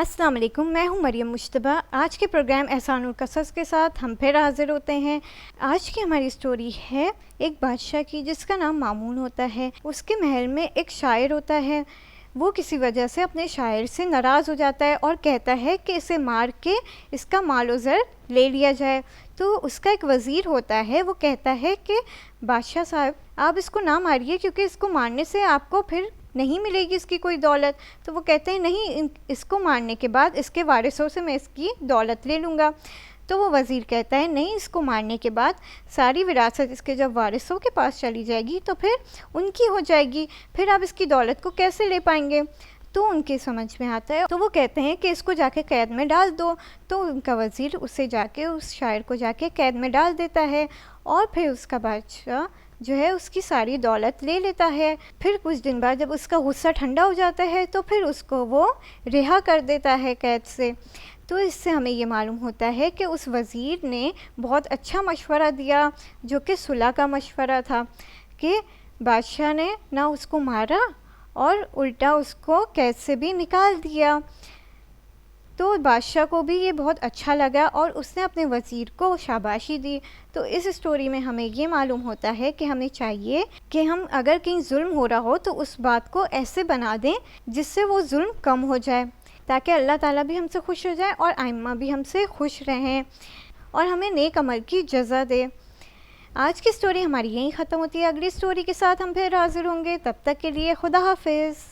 السلام علیکم، میں ہوں مریم مشتبہ۔ آج کے پروگرام احسان القصص کے ساتھ ہم پھر حاضر ہوتے ہیں۔ آج کی ہماری سٹوری ہے ایک بادشاہ کی جس کا نام مامون ہوتا ہے۔ اس کے محل میں ایک شاعر ہوتا ہے۔ وہ کسی وجہ سے اپنے شاعر سے ناراض ہو جاتا ہے اور کہتا ہے کہ اسے مار کے اس کا مال و زر لے لیا جائے۔ تو اس کا ایک وزیر ہوتا ہے، وہ کہتا ہے کہ بادشاہ صاحب آپ اس کو نہ ماریے، کیونکہ اس کو مارنے سے آپ کو پھر نہیں ملے گی اس کی کوئی دولت۔ تو وہ کہتے ہیں نہیں، اس کو مارنے کے بعد اس کے وارثوں سے میں اس کی دولت لے لوں گا۔ تو وہ وزیر کہتا ہے نہیں، اس کو مارنے کے بعد ساری وراثت اس کے جب وارثوں کے پاس چلی جائے گی تو پھر ان کی ہو جائے گی، پھر آپ اس کی دولت کو کیسے لے پائیں گے؟ تو ان کے سمجھ میں آتا ہے، تو وہ کہتے ہیں کہ اس کو جا کے قید میں ڈال دو۔ تو ان کا وزیر اسے جا کے اس شاعر کو جا کے قید میں ڈال دیتا ہے، اور پھر اس کا بادشاہ جو ہے اس کی ساری دولت لے لیتا ہے۔ پھر کچھ دن بعد جب اس کا غصہ ٹھنڈا ہو جاتا ہے تو پھر اس کو وہ رہا کر دیتا ہے قید سے۔ تو اس سے ہمیں یہ معلوم ہوتا ہے کہ اس وزیر نے بہت اچھا مشورہ دیا، جو کہ صلح کا مشورہ تھا، کہ بادشاہ نے نہ اس کو مارا اور الٹا اس کو قید سے بھی نکال دیا۔ تو بادشاہ کو بھی یہ بہت اچھا لگا اور اس نے اپنے وزیر کو شاباشی دی۔ تو اس سٹوری میں ہمیں یہ معلوم ہوتا ہے کہ ہمیں چاہیے کہ ہم اگر کہیں ظلم ہو رہا ہو تو اس بات کو ایسے بنا دیں جس سے وہ ظلم کم ہو جائے، تاکہ اللہ تعالیٰ بھی ہم سے خوش ہو جائے اور ائمہ بھی ہم سے خوش رہیں اور ہمیں نیک عمل کی جزا دے۔ آج کی سٹوری ہماری یہیں ختم ہوتی ہے۔ اگلی سٹوری کے ساتھ ہم پھر حاضر ہوں گے، تب تک کے لیے خدا حافظ۔